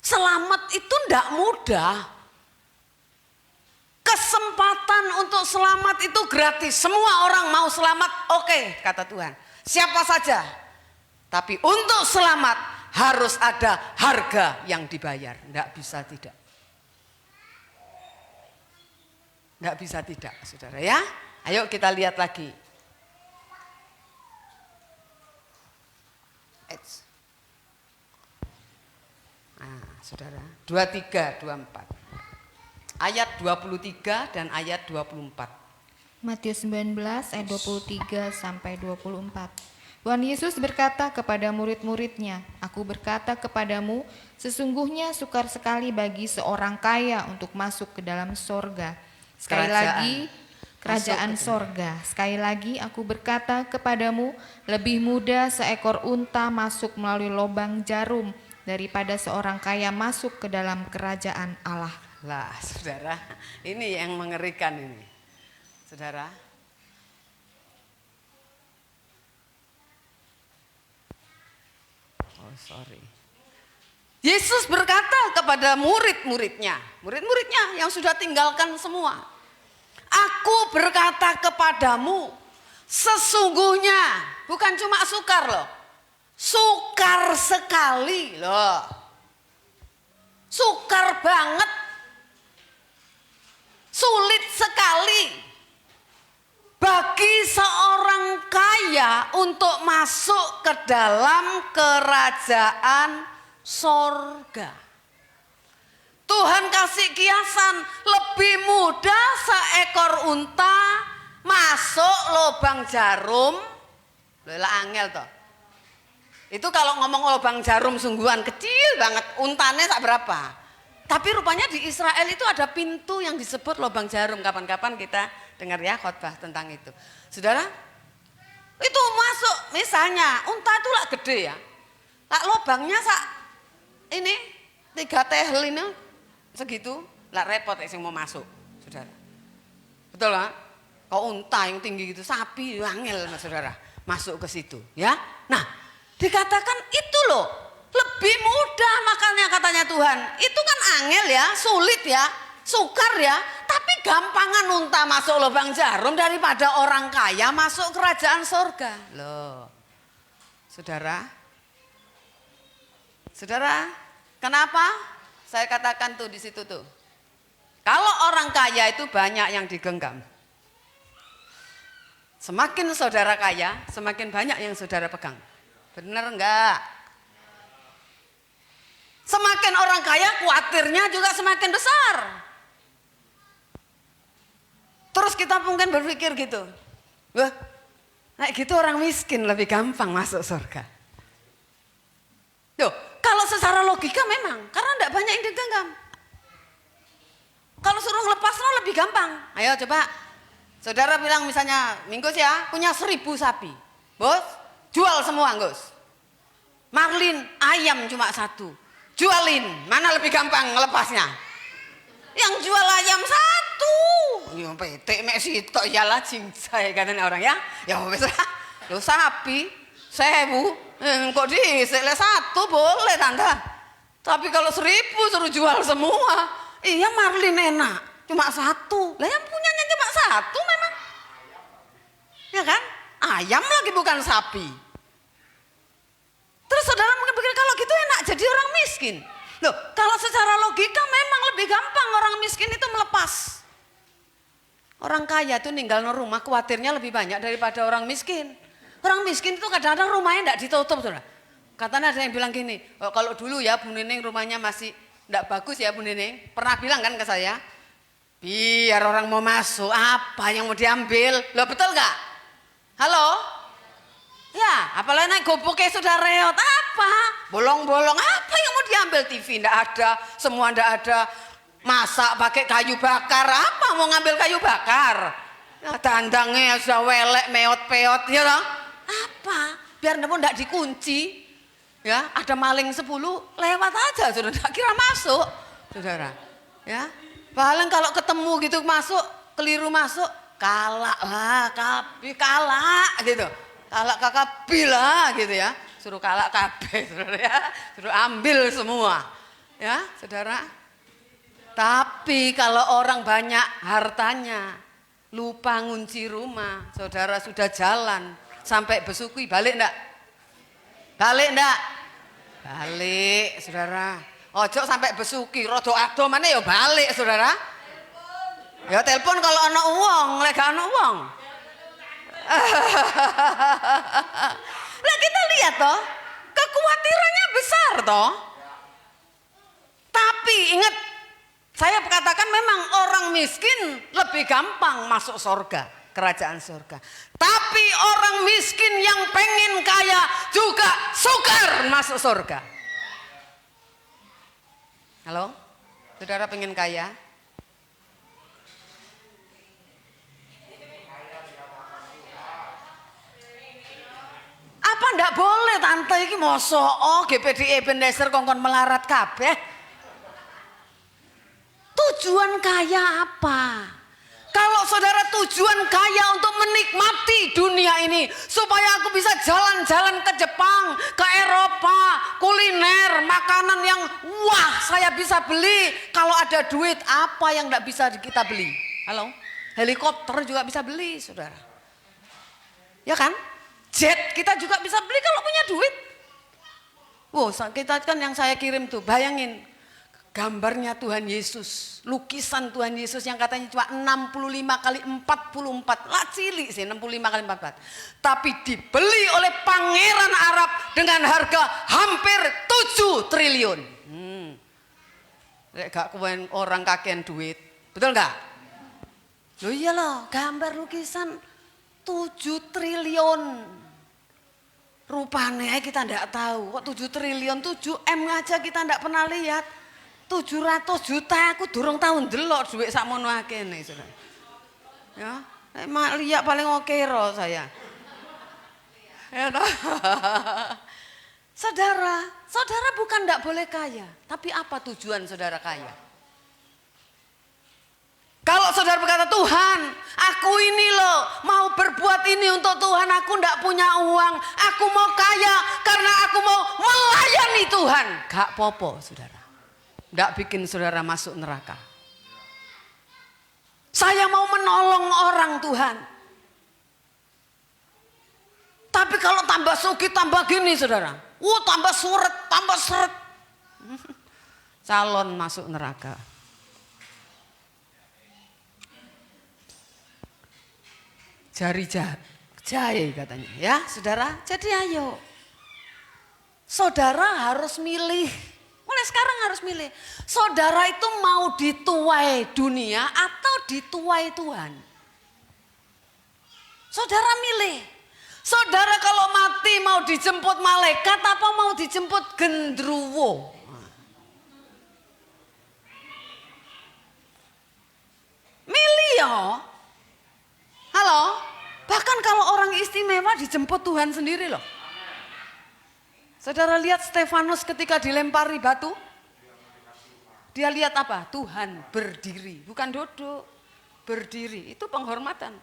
Selamat itu enggak mudah. Kesempatan untuk selamat itu gratis. Semua orang mau selamat, oke, kata Tuhan. Siapa saja. Tapi untuk selamat harus ada harga yang dibayar. Enggak bisa tidak. Enggak bisa tidak, saudara ya. Ayo kita lihat lagi. Nah, saudara, 23, 24. Ayat 23 dan ayat 24. Matius 19 ayat 23 sampai 24. Tuhan Yesus berkata kepada murid-muridnya, "Aku berkata kepadamu, sesungguhnya sukar sekali bagi seorang kaya untuk masuk ke dalam sorga." Sekali lagi, kerajaan sorga. Sekali lagi aku berkata kepadamu, lebih mudah seekor unta masuk melalui lubang jarum daripada seorang kaya masuk ke dalam kerajaan Allah. Lah, saudara, ini yang mengerikan ini. Saudara. Oh, sorry. Yesus berkata kepada murid-muridnya yang sudah tinggalkan semua. Aku berkata kepadamu, sesungguhnya, bukan cuma sukar loh. Sukar sekali loh. Sukar banget. Sulit sekali bagi seorang kaya untuk masuk ke dalam kerajaan sorga. Tuhan kasih kiasan, lebih mudah seekor unta masuk lubang jarum. Loh, angel toh. Itu kalau ngomong lubang jarum sungguhan kecil banget, untanya tak berapa. Tapi rupanya di Israel itu ada pintu yang disebut lubang jarum. Kapan-kapan kita dengar ya khotbah tentang itu. Saudara, itu masuk misalnya unta itu lah gede ya. Lah lubangnya ini 3 tehel ini segitu, lah repot sih mau masuk, saudara. Betul lah. Kalau unta yang tinggi gitu, sapi angel saudara masuk ke situ ya. Nah, dikatakan itu loh. Lebih mudah makanya katanya Tuhan. Itu kan angel ya, sulit ya, sukar ya. Tapi gampangan unta masuk lubang jarum daripada orang kaya masuk kerajaan sorga. Loh, saudara. Saudara, kenapa? Saya katakan tuh di situ tuh. Kalau orang kaya itu banyak yang digenggam. Semakin saudara kaya, semakin banyak yang saudara pegang. Benar enggak? Semakin orang kaya khawatirnya juga semakin besar. Terus kita mungkin berpikir gitu. Wah, nah gitu orang miskin lebih gampang masuk surga. Tuh, kalau secara logika memang, karena tidak banyak yang digenggam. Kalau suruh ngelepas lebih gampang. Ayo coba, saudara bilang misalnya, Minggus ya punya 1000 sapi. Bos, jual semua Gus. Marlin, ayam cuma 1. Jualin, mana lebih gampang ngelepasnya? Yang jual ayam 1. Ya petik mek sitok ya lah cincai katanya orang ya. Ya wis lah. Lho sapi 1000, kok dhisik 1 boleh tante. Tapi kalau 1000 suruh jual semua. Iya Marlin enak, cuma 1. Lah yang punyanya cuma 1 memang. Ya kan? Ayam lagi bukan sapi. Terus saudara mungkin pikir kalau gitu enak jadi orang miskin. Loh, kalau secara logika memang lebih gampang orang miskin itu melepas. Orang kaya itu ninggal rumah khawatirnya lebih banyak daripada orang miskin. Orang miskin itu kadang-kadang rumahnya tidak ditutup. Saudara. Katanya ada yang bilang gini, oh, kalau dulu ya Bu Nining rumahnya masih tidak bagus ya Bu Nining. Pernah bilang kan ke saya, biar orang mau masuk apa yang mau diambil. Loh betul nggak? Halo? Ya, apalagi naik goboknya sudah reot apa? Bolong-bolong apa yang mau diambil? TV ndak ada, semua ndak ada. Masak pakai kayu bakar apa? Mau ngambil kayu bakar? Ya, dandangnya sudah welek, meot-peot, ya loh. Apa? Biar ndak dikunci. Ya, ada maling 10 lewat aja, saudara, tidak kira masuk, saudara. Ya, paling kalau ketemu gitu masuk, keliru masuk, kalah lah, kalah gitu, kalah kakak bila gitu ya, suruh kalah kabeh, saudara ya, suruh ambil semua, ya, saudara. Tapi kalau orang banyak hartanya, lupa ngunci rumah, saudara sudah jalan sampai Besukui, balik enggak? Balik enggak? Balik, saudara. Ojo sampai Besuki, rodo ado mana ya balik, saudara. Ya telepon kalau ana uang, lek gak ana uang. Lah kita lihat toh, kekhawatirannya besar toh. Tapi ingat, saya katakan memang orang miskin lebih gampang masuk surga, kerajaan surga. Tapi orang miskin yang pengen kaya juga sukar masuk surga. Halo, saudara pengen kaya? Apa ndak boleh tante iki mosok GPDI Ebenezer kongkon melarat kabeh? Tujuan kaya apa? Kalau saudara tujuan kaya untuk menikmati dunia ini, supaya aku bisa jalan-jalan ke Jepang, ke Eropa, kuliner, makanan yang wah saya bisa beli. Kalau ada duit, apa yang tidak bisa kita beli? Halo? Helikopter juga bisa beli, saudara. Ya kan? Jet kita juga bisa beli kalau punya duit. Wow, kita kan yang saya kirim tuh, bayangin. Gambarnya Tuhan Yesus, lukisan Tuhan Yesus yang katanya cuma 65 kali 44, lah cilik sih 65 kali 44. Tapi dibeli oleh pangeran Arab dengan harga hampir 7 triliun. Gak kewen orang kakean duit, betul gak? Loh iya loh, gambar lukisan 7 triliun. Rupanya kita ndak tahu, kok 7 triliun, 7 M aja kita ndak pernah lihat. 700 juta aku durung tahun delok duit sakmono akeh saudara. Ya, mak liak paling oke ro saya. Ya toh. Saudara, saudara bukan ndak boleh kaya, tapi apa tujuan saudara kaya? Kalau saudara berkata, Tuhan, aku ini loh mau berbuat ini untuk Tuhan, aku ndak punya uang, aku mau kaya karena aku mau melayani Tuhan. Gak popo, saudara. Tidak bikin saudara masuk neraka. Saya mau menolong orang Tuhan. Tapi kalau tambah sugih tambah gini saudara. Tambah suret, tambah seret. Calon masuk neraka. Jari jahe katanya. Ya saudara, jadi ayo. Saudara harus milih. Mulai sekarang harus milih. Saudara itu mau dituai dunia atau dituai Tuhan? Saudara milih. Saudara kalau mati mau dijemput malaikat apa mau dijemput gendruwo? Milih ya. Halo? Bahkan kalau orang istimewa dijemput Tuhan sendiri loh. Saudara lihat Stefanus ketika dilempari batu? Dia lihat apa? Tuhan berdiri, bukan duduk. Berdiri, itu penghormatan.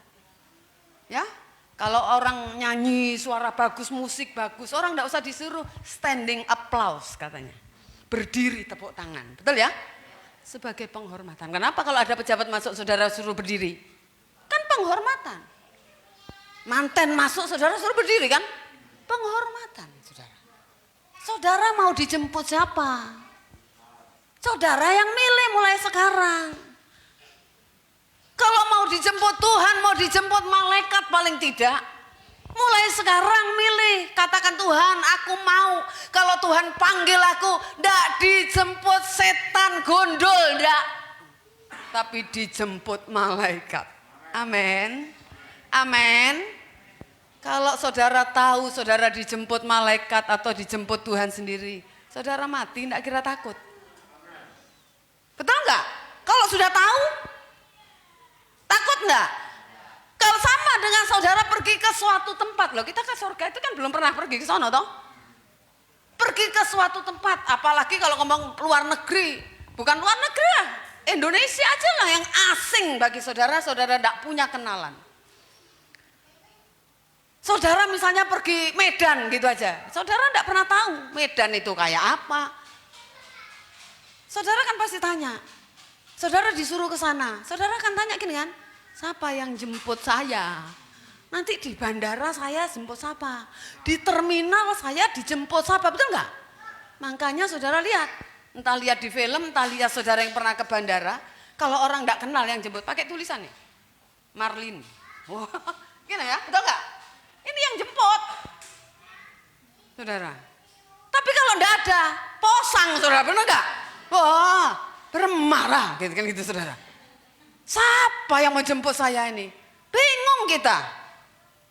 Ya, kalau orang nyanyi suara bagus, musik bagus, orang enggak usah disuruh standing applause katanya. Berdiri tepuk tangan, betul ya? Sebagai penghormatan. Kenapa kalau ada pejabat masuk saudara suruh berdiri? Kan penghormatan. Manten masuk saudara suruh berdiri kan? Penghormatan saudara. Saudara mau dijemput siapa? Saudara yang milih mulai sekarang. Kalau mau dijemput Tuhan, mau dijemput malaikat paling tidak. Mulai sekarang milih, katakan Tuhan aku mau. Kalau Tuhan panggil aku, ndak dijemput setan gondol, ndak. Tapi dijemput malaikat. Amin. Amin. Kalau saudara tahu saudara dijemput malaikat atau dijemput Tuhan sendiri, saudara mati enggak kira takut. Betul enggak? Kalau sudah tahu, takut enggak? Kalau sama dengan saudara pergi ke suatu tempat loh, kita ke surga itu kan belum pernah pergi ke sana toh. Pergi suatu tempat, apalagi kalau ngomong luar negeri, bukan luar negeri lah, Indonesia aja lah yang asing bagi saudara, saudara tidak punya kenalan. Saudara misalnya pergi Medan gitu aja, saudara tidak pernah tahu Medan itu kayak apa. Saudara kan pasti tanya, saudara disuruh ke sana, saudara kan tanya gini kan, siapa yang jemput saya? Nanti di bandara saya jemput siapa? Di terminal saya dijemput siapa? Betul nggak? Makanya saudara lihat, entah lihat di film, entah lihat saudara yang pernah ke bandara, kalau orang nggak kenal yang jemput, pakai tulisan nih, Marlin. Wah, gini ya, betul nggak? Ini yang jemput, saudara. Tapi kalau nggak ada, posang saudara, benar nggak? Wah, bermarah, gitu kan gitu saudara. Siapa yang mau jemput saya ini? Bingung kita.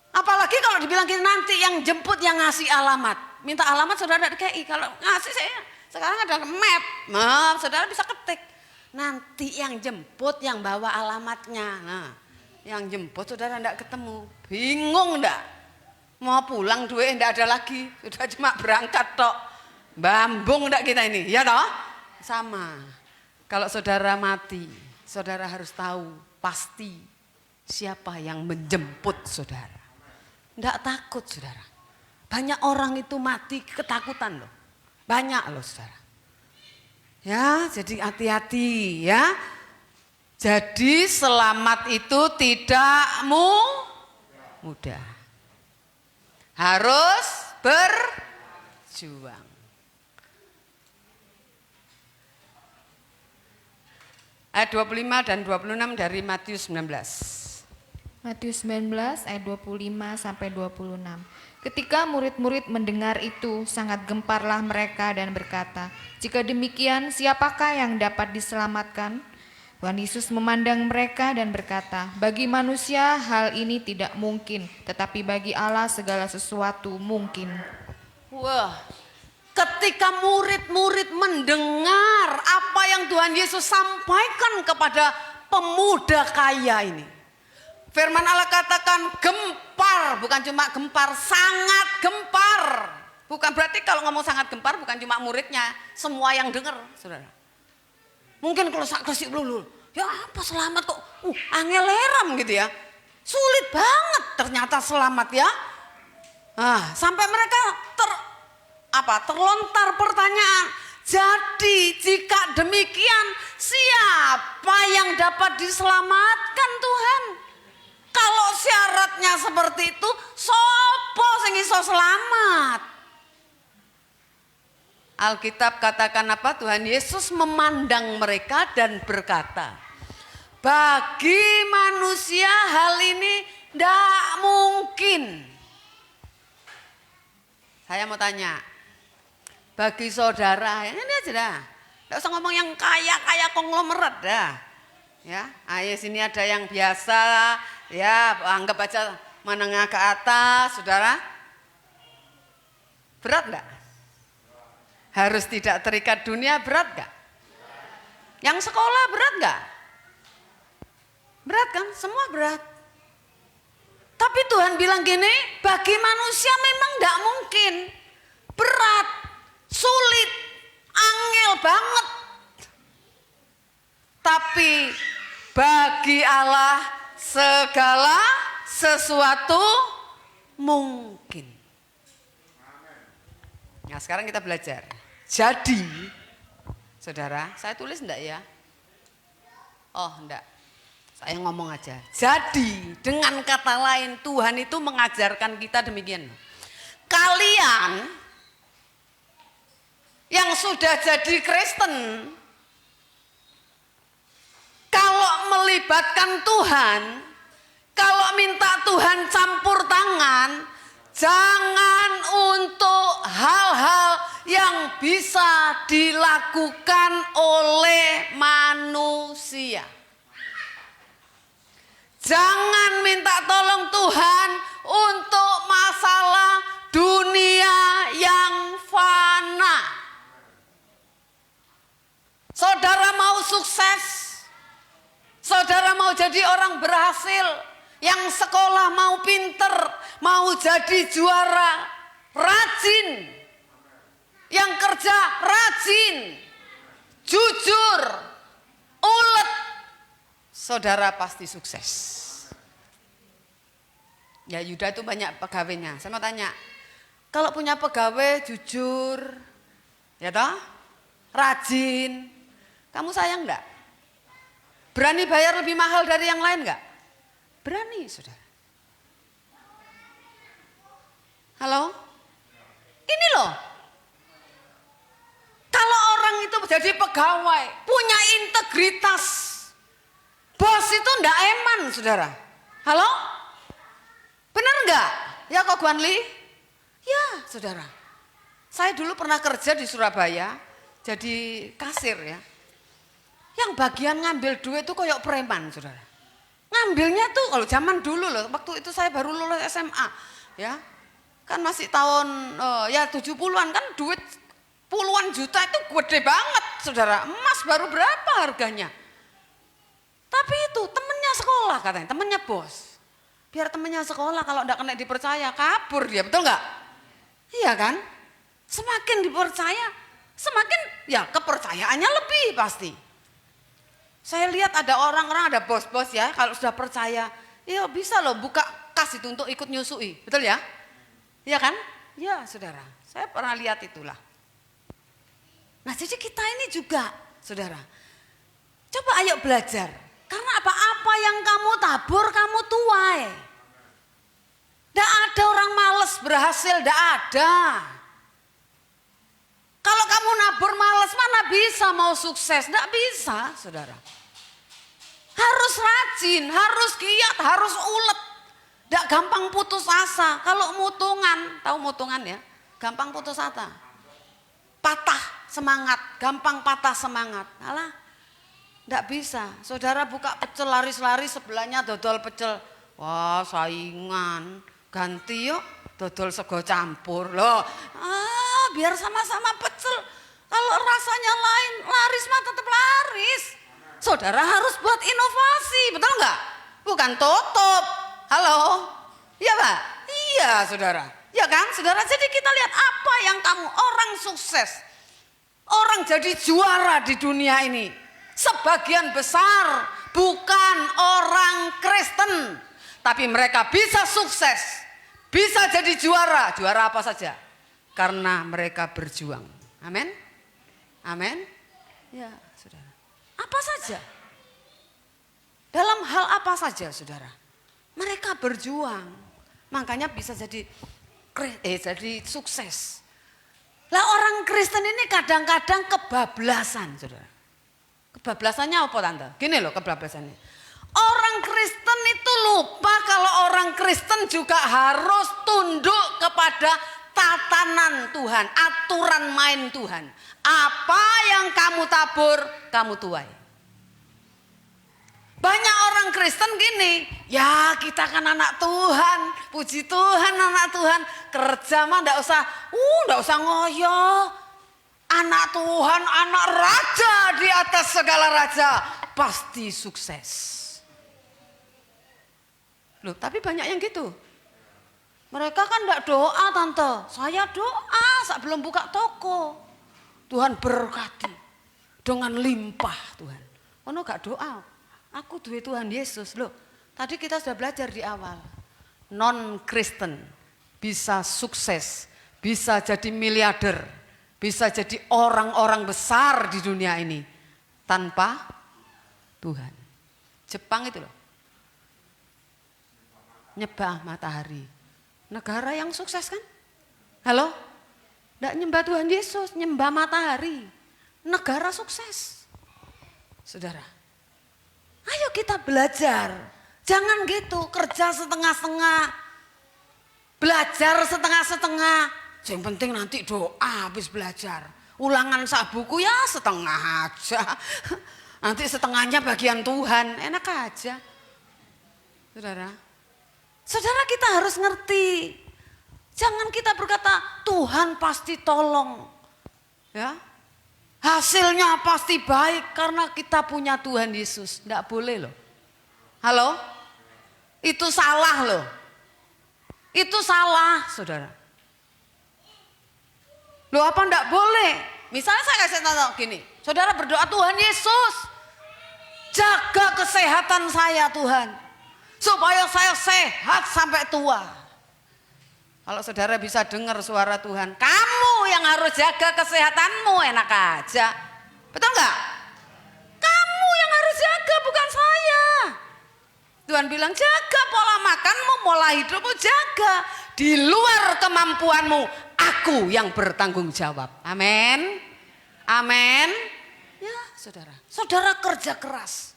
Apalagi kalau dibilang gini, nanti yang jemput yang ngasih alamat. Minta alamat saudara tidak dikei. Kalau ngasih saya, sekarang ada map. Nah, saudara bisa ketik. Nanti yang jemput yang bawa alamatnya. Nah, yang jemput saudara tidak ketemu. Bingung enggak? Mau pulang duit tidak ada lagi. Sudah cuma berangkat tok. Bambung enggak kita ini? Ya toh? Sama. Kalau saudara mati, saudara harus tahu pasti siapa yang menjemput saudara. Tidak takut saudara. Banyak orang itu mati ketakutan loh. Banyak loh saudara. Ya, jadi hati-hati ya. Jadi selamat itu tidak mudah. Harus berjuang. Ayat 25 dan 26 dari Matius 19. Matius 19 ayat 25 sampai 26. Ketika murid-murid mendengar itu, sangat gemparlah mereka dan berkata, "Jika demikian, siapakah yang dapat diselamatkan?" Tuhan Yesus memandang mereka dan berkata, "Bagi manusia hal ini tidak mungkin, tetapi bagi Allah segala sesuatu mungkin." Wah, ketika murid-murid mendengar apa yang Tuhan Yesus sampaikan kepada pemuda kaya ini, firman Allah katakan gempar, bukan cuma gempar, sangat gempar. Bukan berarti kalau ngomong sangat gempar bukan cuma muridnya, semua yang dengar, saudara. Mungkin kalau sak kesik dulu, ya apa selamat kok, angel leram gitu ya. Sulit banget ternyata selamat ya. Sampai mereka terlontar pertanyaan. Jadi jika demikian, siapa yang dapat diselamatkan Tuhan? Kalau syaratnya seperti itu, sopo sing iso selamat? Alkitab katakan apa? Tuhan Yesus memandang mereka dan berkata, bagi manusia hal ini tidak mungkin. Saya mau tanya, bagi saudara, ini aja dah. Tidak usah ngomong yang kaya-kaya konglomerat dah. Ya, ayo sini ada yang biasa, ya anggap aja menengah ke atas, saudara. Berat enggak? Harus tidak terikat dunia, berat enggak? Yang sekolah berat enggak? Berat kan? Semua berat. Tapi Tuhan bilang gini, bagi manusia memang enggak mungkin. Berat, sulit, angel banget. Tapi bagi Allah segala sesuatu mungkin. Nah sekarang kita belajar. Jadi, saudara, saya tulis enggak ya? Oh enggak, saya ngomong aja. Jadi, dengan kata lain Tuhan itu mengajarkan kita demikian. Kalian yang sudah jadi Kristen, kalau melibatkan Tuhan, kalau minta Tuhan campur tangan, jangan untuk hal-hal yang bisa dilakukan oleh manusia. Jangan minta tolong Tuhan untuk masalah dunia yang fana. Saudara mau sukses, saudara mau jadi orang berhasil, yang sekolah mau pinter, mau jadi juara, rajin, yang kerja rajin, jujur, ulet, saudara pasti sukses. Ya Yuda itu banyak pegawainya. Saya mau tanya, kalau punya pegawai jujur, ya toh, rajin, kamu sayang enggak? Berani bayar lebih mahal dari yang lain enggak? Berani, saudara. Halo? Ini loh. Kalau orang itu jadi pegawai, punya integritas, bos itu enggak eman, saudara. Halo? Benar enggak? Ya kok Guanli? Ya, saudara. Saya dulu pernah kerja di Surabaya, jadi kasir ya. Yang bagian ngambil duit itu kayak preman, saudara. Ngambilnya tuh kalau zaman dulu loh, waktu itu saya baru lulus SMA, ya. Kan masih tahun ya 70-an, kan duit puluhan juta itu gede banget, saudara. Emas baru berapa harganya? Tapi itu temennya sekolah katanya, temennya bos. Biar temennya sekolah kalau enggak kena dipercaya kabur dia, betul enggak? Iya kan? Semakin dipercaya, semakin ya kepercayaannya lebih pasti. Saya lihat ada orang-orang, ada bos-bos ya, kalau sudah percaya, ya bisa loh buka kas itu untuk ikut nyusui, betul ya? Iya kan? Ya saudara, saya pernah lihat itulah. Nah jadi kita ini juga saudara, coba ayo belajar. Karena apa-apa yang kamu tabur kamu tuai. Tidak ada orang males berhasil, tidak ada. Kalau kamu nabur males mana bisa mau sukses, tidak bisa saudara. Harus rajin, harus giat, harus ulet. Tidak gampang putus asa. Kalau mutungan, tahu mutungan ya? Gampang putus asa. Patah semangat, gampang patah semangat. Alah, tidak bisa. Saudara buka pecel lari-lari sebelahnya dodol pecel. Wah saingan, ganti yuk dodol sego campur loh. Biar sama-sama pecel. Kalau rasanya lain, laris mah tetap laris. Saudara harus buat inovasi, betul nggak? Bukan tutup. Halo, iya Pak? Iya saudara, ya kan saudara. Jadi kita lihat apa yang kamu, orang sukses, orang jadi juara di dunia ini. Sebagian besar bukan orang Kristen, tapi mereka bisa sukses, bisa jadi juara. Juara apa saja? Karena mereka berjuang. Amin, amin. Ya saudara. Apa saja? Dalam hal apa saja saudara? Mereka berjuang, makanya bisa jadi sukses. Lah orang Kristen ini kadang-kadang kebablasan, saudara. Kebablasannya apa tante? Gini loh kebablasannya. Orang Kristen itu lupa kalau orang Kristen juga harus tunduk kepada tatanan Tuhan, aturan main Tuhan. Apa yang kamu tabur, kamu tuai. Banyak orang Kristen gini, ya kita kan anak Tuhan, puji Tuhan anak Tuhan, kerja mah enggak usah ngoyo. Anak Tuhan, anak raja di atas segala raja, pasti sukses. Loh, tapi banyak yang gitu. Mereka kan enggak doa tante, saya doa sebelum buka toko. Tuhan berkati dengan limpah Tuhan. Ono enggak doa. Aku duit Tuhan Yesus loh. Tadi kita sudah belajar di awal. Non-Kristen bisa sukses, bisa jadi miliarder, bisa jadi orang-orang besar di dunia ini tanpa Tuhan. Jepang itu loh, nyembah matahari. Negara yang sukses kan? Halo? Nggak nyembah Tuhan Yesus, nyembah matahari. Negara sukses. Saudara. Ayo kita belajar, jangan gitu kerja setengah-setengah, belajar setengah-setengah. Yang penting nanti doa habis belajar, ulangan sak buku ya setengah aja. Nanti setengahnya bagian Tuhan, enak aja. Saudara, saudara kita harus ngerti, jangan kita berkata Tuhan pasti tolong, ya. Hasilnya pasti baik karena kita punya Tuhan Yesus. Tidak boleh loh. Halo? Itu salah loh. Itu salah saudara. Loh apa tidak boleh? Misalnya saya kasih contoh gini, saudara berdoa, Tuhan Yesus, jaga kesehatan saya Tuhan, supaya saya sehat sampai tua. Kalau saudara bisa dengar suara Tuhan, kamu yang harus jaga kesehatanmu, enak aja. Betul nggak? Kamu yang harus jaga, bukan saya. Tuhan bilang jaga pola makanmu, pola hidupmu, jaga. Di luar kemampuanmu, aku yang bertanggung jawab. Amin. Amin. Ya saudara, saudara kerja keras.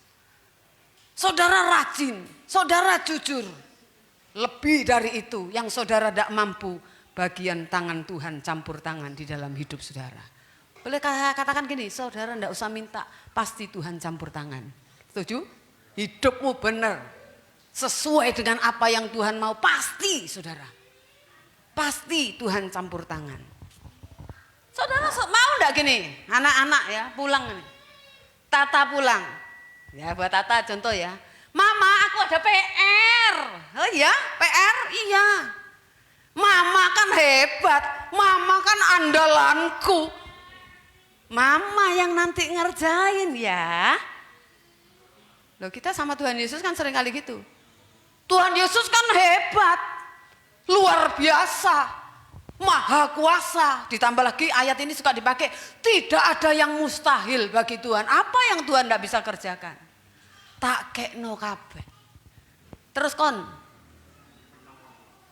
Saudara rajin, saudara jujur. Lebih dari itu yang saudara tidak mampu, bagian tangan Tuhan campur tangan di dalam hidup saudara. Boleh katakan gini, saudara tidak usah minta, pasti Tuhan campur tangan. Setuju? Hidupmu benar, sesuai dengan apa yang Tuhan mau, pasti saudara. Pasti Tuhan campur tangan. Saudara mau enggak gini, anak-anak ya pulang nih. Tata pulang. Ya buat Tata contoh ya. Mama aku ada PR. Oh iya PR? Iya. Mama kan hebat. Mama kan andalanku. Mama yang nanti ngerjain ya. Loh kita sama Tuhan Yesus kan sering kali gitu. Tuhan Yesus kan hebat. Luar biasa, maha kuasa. Ditambah lagi ayat ini suka dipakai, tidak ada yang mustahil bagi Tuhan. Apa yang Tuhan tidak bisa kerjakan? Tak kekno kabeh. Terus kon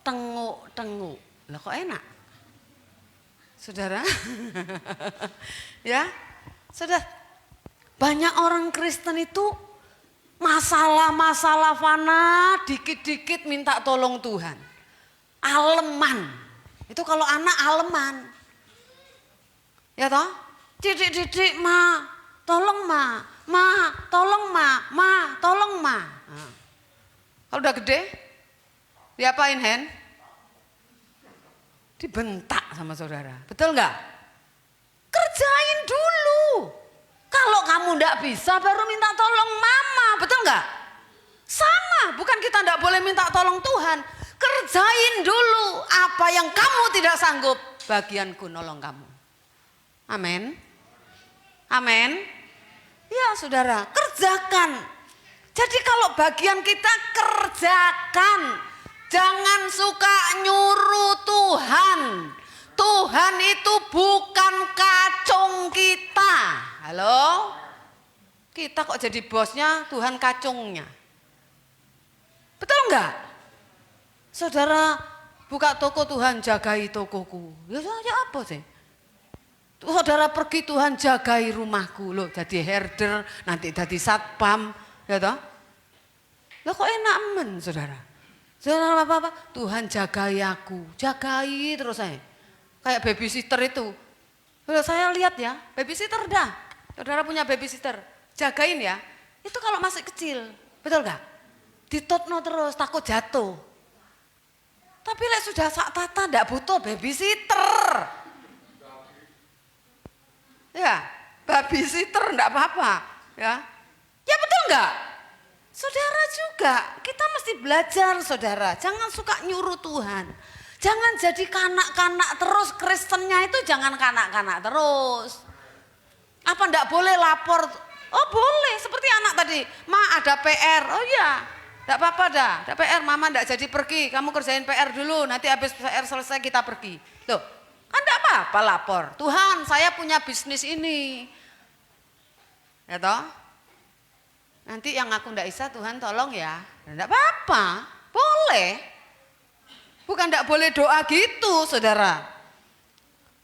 tenguk. Lah kok enak? Saudara? Ya. Saudara, banyak orang Kristen itu masalah-masalah fana, dikit-dikit minta tolong Tuhan. Aleman, itu kalau anak aleman, ya toh, didik ma, tolong ma, tolong ma, tolong ma. Nah. Kalau udah gede, diapain Hen? Dibentak sama saudara, betul nggak? Kerjain dulu. Kalau kamu nggak bisa, baru minta tolong mama, betul nggak? Sama, bukan kita nggak boleh minta tolong Tuhan. Kerjain dulu apa yang kamu tidak sanggup, bagianku nolong kamu. Amin. Amin. Ya saudara, kerjakan. Jadi kalau bagian kita kerjakan, jangan suka nyuruh Tuhan. Tuhan itu bukan kacung kita. Halo? Kita kok jadi bosnya, Tuhan kacungnya. Betul enggak? Saudara buka toko, Tuhan jagai tokoku. Ya apa sih? Saudara pergi, Tuhan jagai rumahku. Loh jadi herder, nanti jadi satpam. Ya toh? Loh kok enak men saudara? Saudara apa-apa, Tuhan jagai aku. Jagai terus saya. Kayak babysitter itu. Loh, saya lihat ya, babysitter dah. Saudara punya babysitter, jagain ya. Itu kalau masih kecil, betul gak? Ditotno terus, takut jatuh. Tapi lek sudah sak tata ndak butuh babysitter. Ya, babysitter ndak apa-apa, ya. Ya betul enggak? Saudara juga, kita mesti belajar saudara, jangan suka nyuruh Tuhan. Jangan jadi kanak-kanak terus, Kristennya itu jangan kanak-kanak terus. Apa ndak boleh lapor? Oh boleh, seperti anak tadi, Ma ada PR, oh iya. Tidak apa-apa dah, ada PR, mama tidak jadi pergi, kamu kerjain PR dulu, nanti habis PR selesai kita pergi. Loh, kan tidak apa-apa lapor, Tuhan saya punya bisnis ini. Ya toh, nanti yang aku tidak bisa Tuhan tolong ya, tidak apa-apa, boleh. Bukan tidak boleh doa gitu saudara.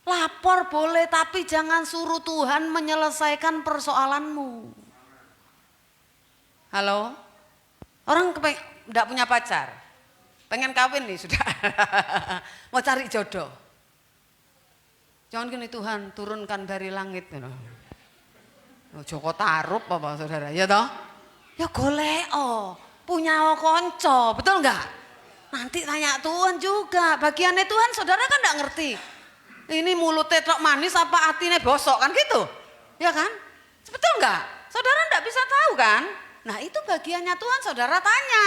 Lapor boleh tapi jangan suruh Tuhan menyelesaikan persoalanmu. Halo? Orang tidak punya pacar, pengen kawin nih sudah, mau cari jodoh. Jangan gini, Tuhan turunkan dari langit. Joko Tarub apa saudara, ya toh? Ya golek punya konco, betul nggak? Nanti tanya Tuhan juga, bagiannya Tuhan saudara kan nggak ngerti. Ini mulutnya tok manis apa hatinya bosok kan gitu, ya kan? Betul nggak? Saudara nggak bisa tahu kan? Nah itu bagiannya Tuhan saudara tanya.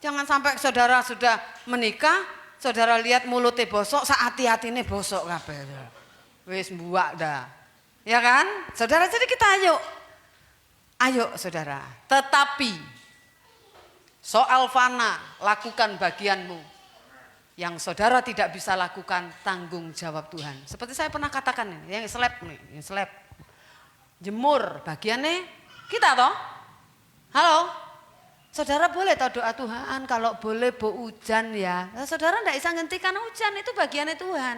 Jangan sampai saudara sudah menikah, saudara lihat mulutnya bosok, saat hati-hatinya bosok kabeh. Wis mbuak dah. Ya kan? Saudara, jadi kita ayo saudara. Tetapi soal fana, lakukan bagianmu. Yang saudara tidak bisa lakukan, tanggung jawab Tuhan. Seperti saya pernah katakan ini, yang seleb nih, yang seleb. Jemur bagiannya kita toh. Halo? Saudara boleh tahu doa Tuhan, kalau boleh hujan ya. Saudara tidak bisa menghentikan hujan, itu bagiannya Tuhan.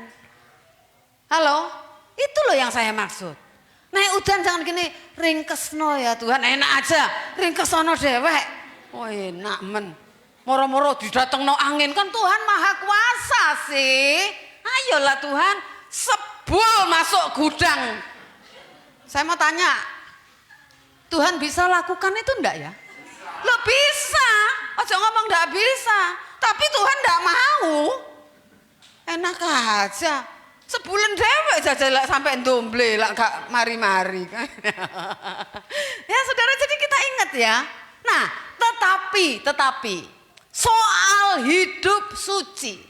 Halo? Itu loh yang saya maksud. Nek udan jangan gini, ringkesno ya Tuhan, enak aja. Ringkesno dewek. Oh enak men. Moro-moro didatengno angin, kan Tuhan maha kuasa sih. Ayolah Tuhan, sebul masuk gudang. Saya mau tanya, Tuhan bisa lakukan itu enggak ya? Lo bisa, ojo ngomong enggak bisa. Tapi Tuhan enggak mau. Enak aja. Sebulan dewek jajal sampai ndomble lah gak mari-mari kan. Ya saudara, jadi kita ingat ya. Nah, tetapi soal hidup suci,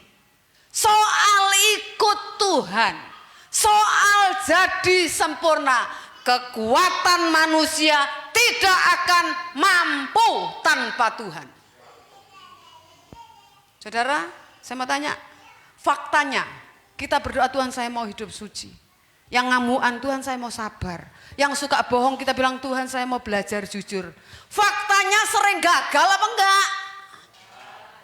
soal ikut Tuhan, soal jadi sempurna, kekuatan manusia tidak akan mampu tanpa Tuhan. Saudara, saya mau tanya, faktanya kita berdoa Tuhan saya mau hidup suci. Yang ngamuan Tuhan saya mau sabar. Yang suka bohong kita bilang Tuhan saya mau belajar jujur. Faktanya sering gagal apa enggak?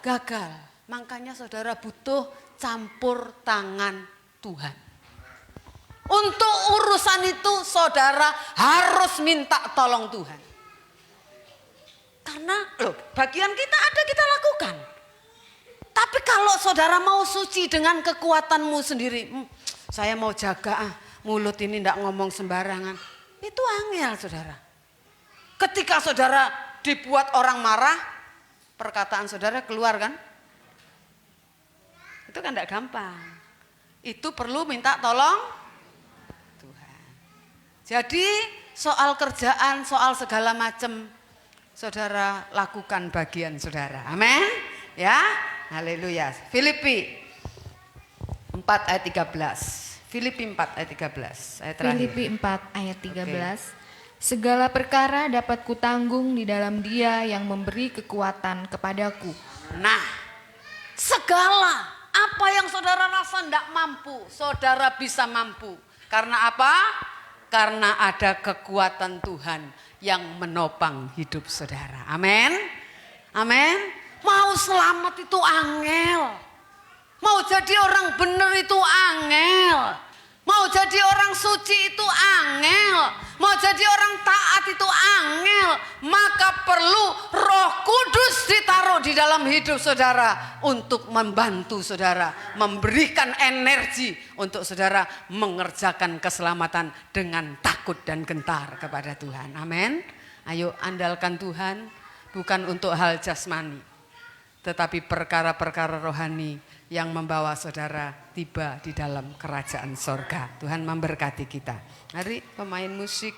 Gagal. Makanya saudara butuh campur tangan Tuhan. Untuk urusan itu saudara harus minta tolong Tuhan. Karena bagian kita ada, kita lakukan. Tapi kalau saudara mau suci dengan kekuatanmu sendiri, saya mau jaga mulut ini tidak ngomong sembarangan. Itu angel saudara. Ketika saudara dibuat orang marah, perkataan saudara keluar kan? Itu kan tidak gampang. Itu perlu minta tolong Tuhan. Jadi soal kerjaan, soal segala macam, saudara lakukan bagian saudara. Amin. Ya. Haleluya. Filipi 4 ayat 13. Filipi 4 ayat 13. Ayat terakhir. Filipi 4 ayat 13. Okay. Segala perkara dapat kutanggung di dalam Dia yang memberi kekuatan kepadaku. Nah, segala apa yang saudara rasa tidak mampu, saudara bisa mampu. Karena apa? Karena ada kekuatan Tuhan yang menopang hidup saudara. Amin. Amin. Mau selamat itu angel. Mau jadi orang benar itu angel. Mau jadi orang suci itu angel. Mau jadi orang taat itu angel. Maka perlu Roh Kudus ditaruh di dalam hidup saudara untuk membantu saudara, memberikan energi untuk saudara mengerjakan keselamatan dengan takut dan gentar kepada Tuhan. Amin. Ayo andalkan Tuhan bukan untuk hal jasmani, tetapi perkara-perkara rohani yang membawa saudara tiba di dalam kerajaan sorga. Tuhan memberkati kita. Mari pemain musik